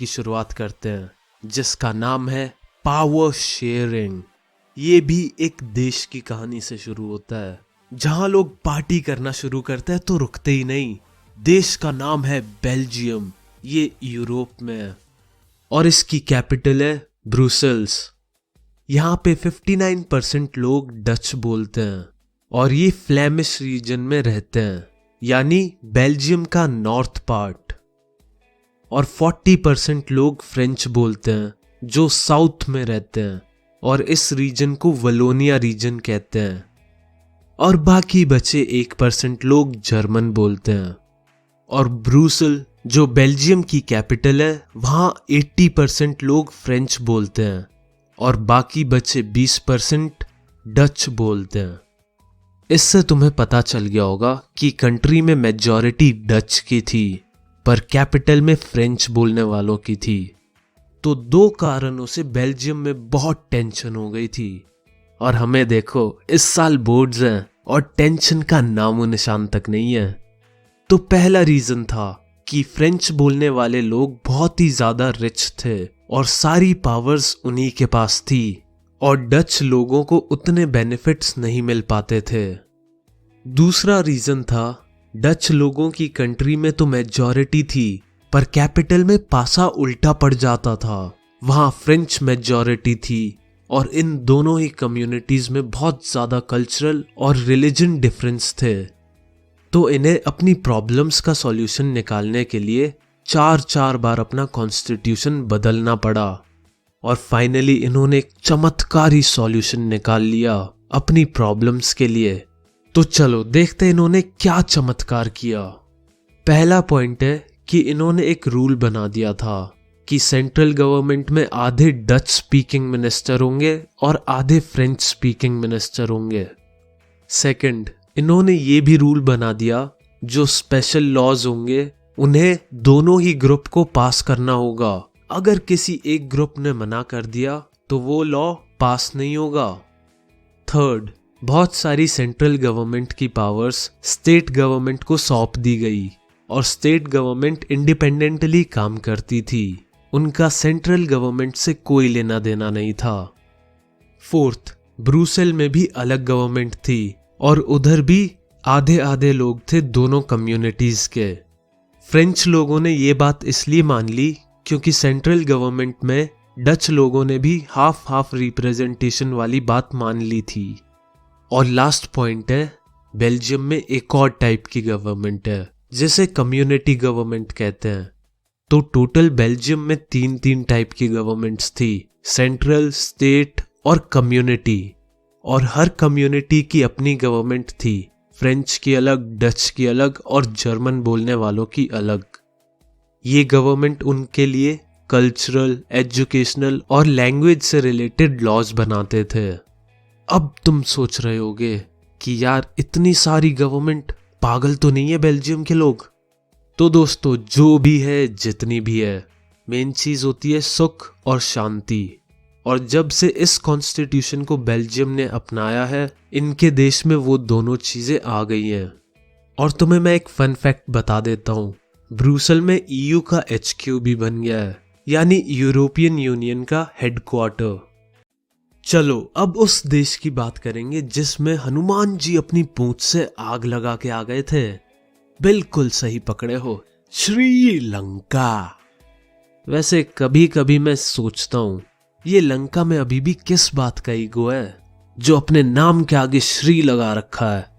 की शुरुआत करते हैं, जिसका नाम है पावर शेयरिंग। ये भी एक देश की कहानी से शुरू होता है, जहां लोग पार्टी करना शुरू करते हैं तो रुकते ही नहीं। देश का नाम है बेल्जियम, ये यूरोप में है और इसकी कैपिटल है ब्रुसेल्स। यहाँ पे 59% लोग डच बोलते हैं और ये फ्लेमिश रीजन में रहते हैं, यानी बेल्जियम का नॉर्थ पार्ट। और 40% लोग फ्रेंच बोलते हैं, जो साउथ में रहते हैं, और इस रीजन को वलोनिया रीजन कहते हैं। और बाकी बचे 1% लोग जर्मन बोलते हैं। और ब्रुसेल, जो बेल्जियम की कैपिटल है, वहां 80% लोग फ्रेंच बोलते हैं और बाकी बचे 20% डच बोलते हैं। इससे तुम्हें पता चल गया होगा कि कंट्री में मेजॉरिटी डच की थी, पर कैपिटल में फ्रेंच बोलने वालों की थी। तो 2 कारणों से बेल्जियम में बहुत टेंशन हो गई थी। और हमें देखो, इस साल बोर्ड्स हैं और टेंशन का नामो निशान तक नहीं है। तो पहला रीजन था कि फ्रेंच बोलने वाले लोग बहुत ही ज्यादा रिच थे और सारी पावर्स उन्हीं के पास थी, और डच लोगों को उतने बेनिफिट्स नहीं मिल पाते थे। दूसरा रीजन था, डच लोगों की कंट्री में तो मेजॉरिटी थी, पर कैपिटल में पासा उल्टा पड़ जाता था। वहां फ्रेंच मेजॉरिटी थी और इन दोनों ही कम्युनिटीज में बहुत ज्यादा कल्चरल और रिलीजन डिफरेंस थे। तो इन्हें अपनी प्रॉब्लम्स का सॉल्यूशन निकालने के लिए 4 बार अपना कॉन्स्टिट्यूशन बदलना पड़ा और फाइनली इन्होंने एक चमत्कारी सॉल्यूशन निकाल लिया अपनी प्रॉब्लम्स के लिए। तो चलो देखते हैं इन्होंने क्या चमत्कार किया। पहला पॉइंट है कि इन्होंने एक रूल बना दिया था कि सेंट्रल गवर्नमेंट में आधे डच स्पीकिंग मिनिस्टर होंगे और आधे फ्रेंच स्पीकिंग मिनिस्टर होंगे। सेकंड, इन्होंने ये भी रूल बना दिया, जो स्पेशल लॉज होंगे उन्हें दोनों ही ग्रुप को पास करना होगा। अगर किसी एक ग्रुप ने मना कर दिया तो वो लॉ पास नहीं होगा। थर्ड, बहुत सारी सेंट्रल गवर्नमेंट की पावर्स स्टेट गवर्नमेंट को सौंप दी गई और स्टेट गवर्नमेंट इंडिपेंडेंटली काम करती थी। उनका सेंट्रल गवर्नमेंट से कोई लेना देना नहीं था। फोर्थ, ब्रुसेल में भी अलग गवर्नमेंट थी और उधर भी आधे आधे लोग थे दोनों कम्युनिटीज के। फ्रेंच लोगों ने ये बात इसलिए मान ली क्योंकि सेंट्रल गवर्नमेंट में डच लोगों ने भी हाफ रिप्रेजेंटेशन वाली बात मान ली थी। और लास्ट पॉइंट है, बेल्जियम में एक और टाइप की गवर्नमेंट है जिसे कम्युनिटी गवर्नमेंट कहते हैं। तो टोटल बेल्जियम में 3 टाइप की गवर्नमेंट्स थी, सेंट्रल, स्टेट और कम्युनिटी। और हर कम्युनिटी की अपनी गवर्नमेंट थी, फ्रेंच की अलग, डच की अलग और जर्मन बोलने वालों की अलग। ये गवर्नमेंट उनके लिए कल्चरल, एजुकेशनल और लैंग्वेज से रिलेटेड लॉज बनाते थे। अब तुम सोच रहे होगे कि यार इतनी सारी गवर्नमेंट, पागल तो नहीं है बेल्जियम के लोग? तो दोस्तों, जो भी है, जितनी भी है, मेन चीज होती है सुख और शांति। और जब से इस कॉन्स्टिट्यूशन को बेल्जियम ने अपनाया है, इनके देश में वो दोनों चीजें आ गई हैं। और तुम्हें मैं एक फन फैक्ट बता देता हूँ, ब्रुसेल में EU का HQ भी बन गया है, यानी यूरोपियन यूनियन का हेडक्वार्टर। चलो अब उस देश की बात करेंगे जिसमें हनुमान जी अपनी पूंछ से आग लगा के आ गए थे। बिल्कुल सही पकड़े हो, श्रीलंका। वैसे कभी कभी मैं सोचता हूँ, ये लंका में अभी भी किस बात का ईगो है जो अपने नाम के आगे श्री लगा रखा है।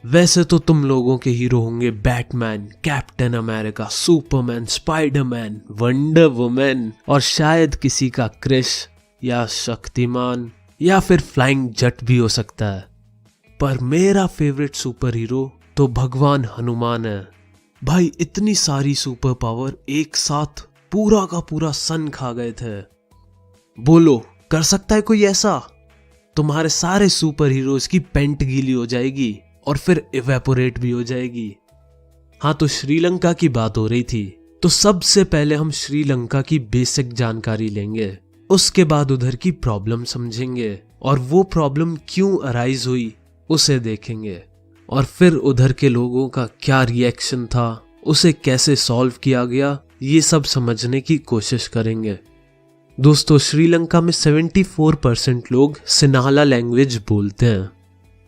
वैसे तो तुम लोगों के हीरो होंगे Batman, captain America, Superman, Spiderman, wonder woman और शायद किसी का क्रिश या शक्तिमान या फिर फ्लाइंग जट भी हो सकता है। पर मेरा फेवरेट सुपर हीरो तो भगवान हनुमान है। भाई इतनी सारी सुपर पावर एक साथ पूरा का पूरा सन खा गए थे। बोलो, कर सकता है कोई ऐसा? तुम्हारे सारे सुपर हीरोज की पेंट गीली हो जाएगी और फिर इवेपोरेट भी हो जाएगी। हाँ, तो श्रीलंका की बात हो रही थी, तो सबसे पहले हम श्रीलंका की बेसिक जानकारी लेंगे, उसके बाद उधर की प्रॉब्लम समझेंगे और वो प्रॉब्लम क्यों अराइज हुई उसे देखेंगे, और फिर उधर के लोगों का क्या रिएक्शन था, उसे कैसे सॉल्व किया गया ये सब समझने की कोशिश करेंगे। दोस्तों, श्रीलंका में 74% लोग सिन्हाला लैंग्वेज बोलते हैं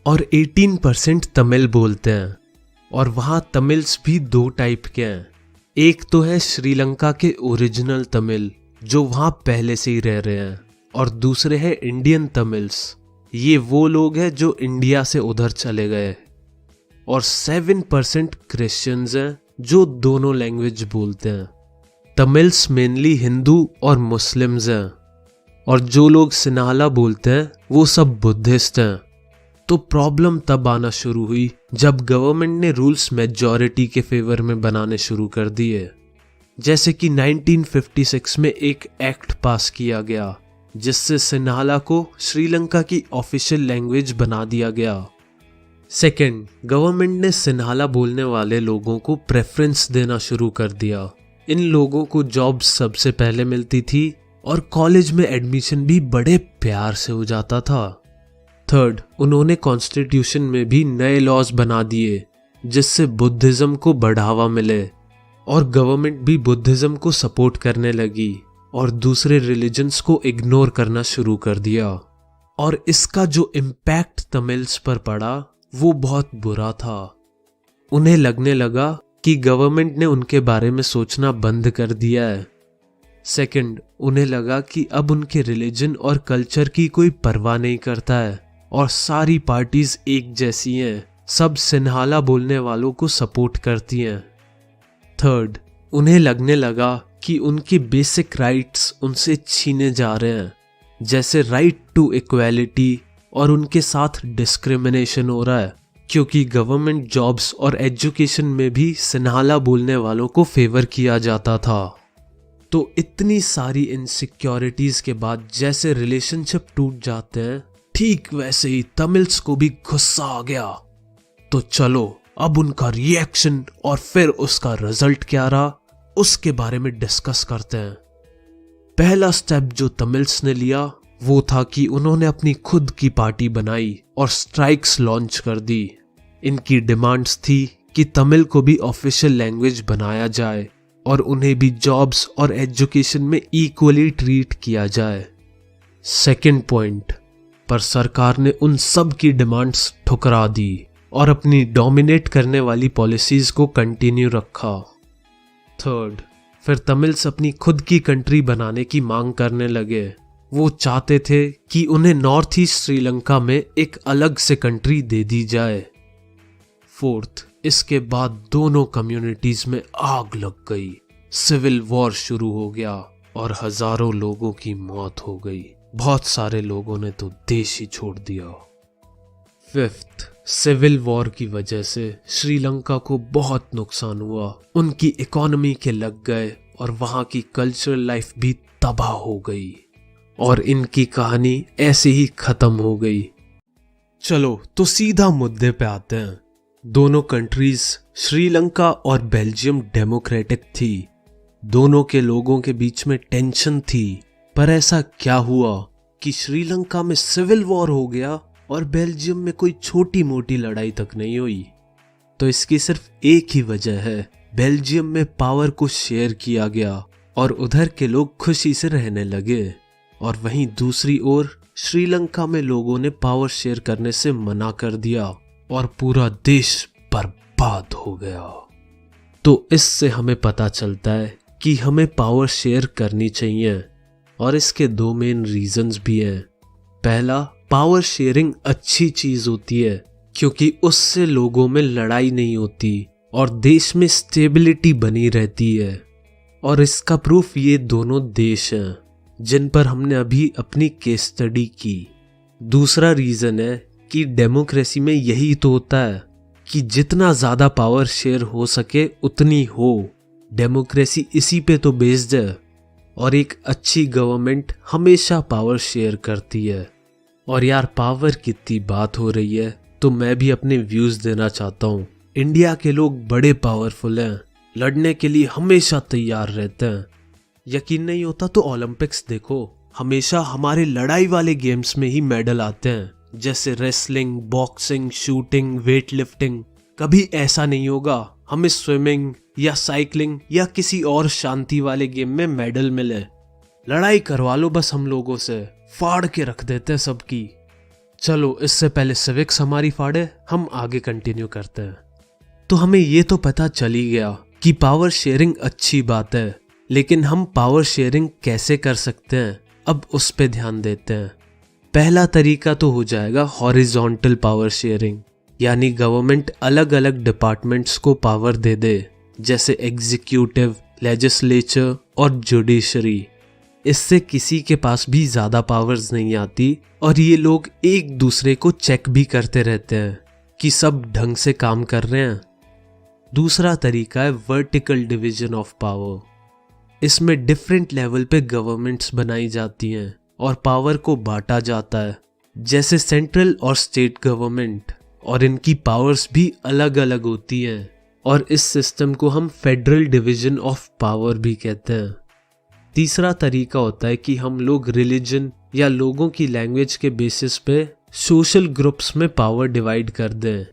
और 18% तमिल बोलते हैं। और वहाँ तमिल्स भी दो टाइप के हैं। एक तो है श्रीलंका के ओरिजिनल तमिल जो वहाँ पहले से ही रह रहे हैं, और दूसरे है इंडियन तमिल्स। ये वो लोग हैं जो इंडिया से उधर चले गए। और 7% क्रिश्चियंस हैं जो दोनों लैंग्वेज बोलते हैं। तमिल्स मेनली हिंदू और मुस्लिम्स हैं, और जो लोग सिन्हाला बोलते हैं वो सब बुद्धिस्ट हैं। तो प्रॉब्लम तब आना शुरू हुई जब गवर्नमेंट ने रूल्स मेजॉरिटी के फेवर में बनाने शुरू कर दिए। जैसे कि 1956 में एक एक्ट पास किया गया जिससे सिन्हाला को श्रीलंका की ऑफिशियल लैंग्वेज बना दिया गया। सेकंड, गवर्नमेंट ने सिन्हाला बोलने वाले लोगों को प्रेफरेंस देना शुरू कर दिया। इन लोगों को जॉब सबसे पहले मिलती थी और कॉलेज में एडमिशन भी बड़े प्यार से हो जाता था। थर्ड, उन्होंने कॉन्स्टिट्यूशन में भी नए लॉज बना दिए जिससे बुद्धिज्म को बढ़ावा मिले, और गवर्नमेंट भी बुद्धिज्म को सपोर्ट करने लगी और दूसरे रिलीजन्स को इग्नोर करना शुरू कर दिया। और इसका जो इम्पैक्ट तमिल्स पर पड़ा वो बहुत बुरा था। उन्हें लगने लगा कि गवर्नमेंट ने उनके बारे में सोचना बंद कर दिया है। सेकंड, उन्हें लगा कि अब उनके रिलीजन और कल्चर की कोई परवाह नहीं करता है और सारी पार्टीज एक जैसी हैं, सब सिन्हाला बोलने वालों को सपोर्ट करती हैं। थर्ड, उन्हें लगने लगा कि उनके बेसिक राइट्स उनसे छीने जा रहे हैं, जैसे राइट टू इक्वालिटी, और उनके साथ डिस्क्रिमिनेशन हो रहा है क्योंकि गवर्नमेंट जॉब्स और एजुकेशन में भी सिन्हाला बोलने वालों को फेवर किया जाता था। तो इतनी सारी इनसिक्योरिटीज के बाद जैसे रिलेशनशिप टूट जाते हैं, ठीक वैसे ही तमिल्स को भी गुस्सा आ गया। तो चलो अब उनका रिएक्शन और फिर उसका रिजल्ट क्या रहा उसके बारे में डिस्कस करते हैं। पहला स्टेप जो तमिल्स ने लिया वो था कि उन्होंने अपनी खुद की पार्टी बनाई और स्ट्राइक्स लॉन्च कर दी। इनकी डिमांड्स थी कि तमिल को भी ऑफिशियल लैंग्वेज बनाया जाए और उन्हें भी जॉब्स और एजुकेशन में इक्वली ट्रीट किया जाए। सेकंड पॉइंट, पर सरकार ने उन सब की डिमांड्स ठुकरा दी और अपनी डोमिनेट करने वाली पॉलिसीज को कंटिन्यू रखा। थर्ड, फिर तमिल्स अपनी खुद की कंट्री बनाने की मांग करने लगे। वो चाहते थे कि उन्हें नॉर्थ ईस्ट श्रीलंका में एक अलग से कंट्री दे दी जाए। फोर्थ, इसके बाद दोनों कम्युनिटीज में आग लग गई, सिविल वॉर शुरू हो गया और हजारों लोगों की मौत हो गई। बहुत सारे लोगों ने तो देश ही छोड़ दिया। फिफ्थ, सिविल वॉर की वजह से श्रीलंका को बहुत नुकसान हुआ। उनकी इकोनॉमी के लग गए और वहां की कल्चरल लाइफ भी तबाह हो गई और इनकी कहानी ऐसे ही खत्म हो गई। चलो तो सीधा मुद्दे पे आते हैं। दोनों कंट्रीज श्रीलंका और बेल्जियम डेमोक्रेटिक थी। दोनों के लोगों के बीच में टेंशन थी, पर ऐसा क्या हुआ कि श्रीलंका में सिविल वॉर हो गया और बेल्जियम में कोई छोटी मोटी लड़ाई तक नहीं हुई? तो इसकी सिर्फ एक ही वजह है, बेल्जियम में पावर को शेयर किया गया और उधर के लोग खुशी से रहने लगे, और वहीं दूसरी ओर श्रीलंका में लोगों ने पावर शेयर करने से मना कर दिया और पूरा देश बर्बाद हो गया। तो इससे हमें पता चलता है कि हमें पावर शेयर करनी चाहिए, और इसके दो मेन रीजंस भी हैं। पहला, पावर शेयरिंग अच्छी चीज होती है क्योंकि उससे लोगों में लड़ाई नहीं होती और देश में स्टेबिलिटी बनी रहती है, और इसका प्रूफ ये दोनों देश हैं जिन पर हमने अभी अपनी केस स्टडी की। दूसरा रीजन है कि डेमोक्रेसी में यही तो होता है कि जितना ज्यादा पावर शेयर हो सके उतनी हो। डेमोक्रेसी इसी पे तो बेस्ड है, और एक अच्छी गवर्नमेंट हमेशा पावर शेयर करती है। और यार, पावर की इतनी बात हो रही है तो मैं भी अपने व्यूज देना चाहता हूँ। इंडिया के लोग बड़े पावरफुल हैं, लड़ने के लिए हमेशा तैयार रहते हैं। यकीन नहीं होता तो ओलंपिक्स देखो, हमेशा हमारे लड़ाई वाले गेम्स में ही मेडल आते हैं, जैसे wrestling, boxing, shooting, weight lifting. कभी ऐसा नहीं होगा हमें स्विमिंग या साइकिलिंग या किसी और शांति वाले गेम में मेडल मिले। लड़ाई करवा लो बस हम लोगों से, फाड़ के रख देते हैं सबकी। चलो इससे पहले सिविक्स हमारी फाड़े, हम आगे कंटिन्यू करते हैं। तो हमें ये तो पता चल ही गया कि पावर शेयरिंग अच्छी बात है, लेकिन हम पावर शेयरिंग कैसे कर सकते हैं, अब उस पे ध्यान देते हैं। पहला तरीका तो हो जाएगा हॉरिजॉन्टल पावर शेयरिंग, यानी गवर्नमेंट अलग अलग डिपार्टमेंट्स को पावर दे दे, जैसे एग्जीक्यूटिव, लेजिस्लेचर और जुडिशरी। इससे किसी के पास भी ज्यादा पावर्स नहीं आती और ये लोग एक दूसरे को चेक भी करते रहते हैं कि सब ढंग से काम कर रहे हैं। दूसरा तरीका है वर्टिकल डिवीजन ऑफ पावर। इसमें डिफरेंट लेवल पे गवर्नमेंट्स बनाई जाती हैं और पावर को बांटा जाता है, जैसे सेंट्रल और स्टेट गवर्नमेंट, और इनकी पावर्स भी अलग अलग होती हैं और इस सिस्टम को हम फेडरल डिवीजन ऑफ पावर भी कहते हैं। तीसरा तरीका होता है कि हम लोग रिलीजन या लोगों की लैंग्वेज के बेसिस पे सोशल ग्रुप्स में पावर डिवाइड कर दें,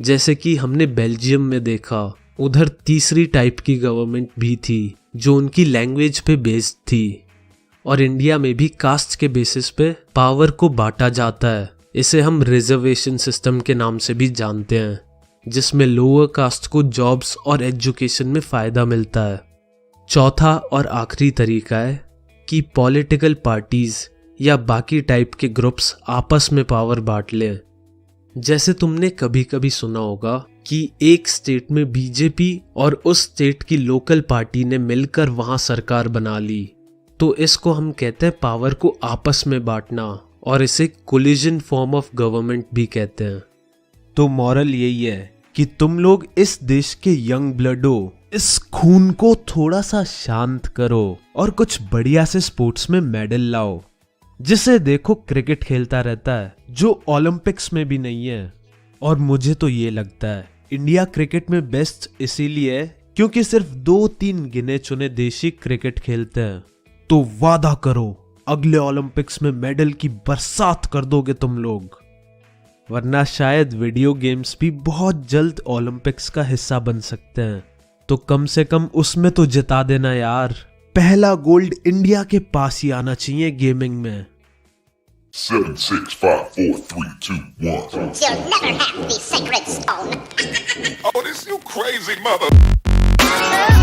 जैसे कि हमने बेल्जियम में देखा। उधर तीसरी टाइप की गवर्नमेंट भी थी जो उनकी लैंग्वेज पे बेस्ड थी। और इंडिया में भी कास्ट के बेसिस पे पावर को बांटा जाता है। इसे हम रिजर्वेशन सिस्टम के नाम से भी जानते हैं, जिसमें लोअर कास्ट को जॉब्स और एजुकेशन में फायदा मिलता है। चौथा और आखिरी तरीका है कि पॉलिटिकल पार्टीज या बाकी टाइप के ग्रुप्स आपस में पावर बांट लें। जैसे तुमने कभी कभी सुना होगा कि एक स्टेट में बीजेपी और उस स्टेट की लोकल पार्टी ने मिलकर वहां सरकार बना ली, तो इसको हम कहते हैं पावर को आपस में बांटना, और इसे कोलिजन फॉर्म ऑफ गवर्नमेंट भी कहते हैं। तो मॉरल यही है कि तुम लोग इस देश के यंग ब्लड हो, इस खून को थोड़ा सा शांत करो और कुछ बढ़िया से स्पोर्ट्स में मेडल लाओ। जिसे देखो क्रिकेट खेलता रहता है जो ओलंपिक्स में भी नहीं है। और मुझे तो ये लगता है इंडिया क्रिकेट में बेस्ट इसीलिए है क्योंकि सिर्फ 2-3 गिने चुने देश ही क्रिकेट खेलते हैं। तो वादा करो अगले ओलंपिक्स में मेडल की बरसात कर दोगे तुम लोग, वरना शायद वीडियो गेम्स भी बहुत जल्द ओलंपिक्स का हिस्सा बन सकते हैं। तो कम से कम उसमें तो जिता देना यार। पहला गोल्ड इंडिया के पास ही आना चाहिए गेमिंग में। 7, 6, 5, 4, 3, 2, 1. You'll never have the sacred stone. Oh, this you crazy mother.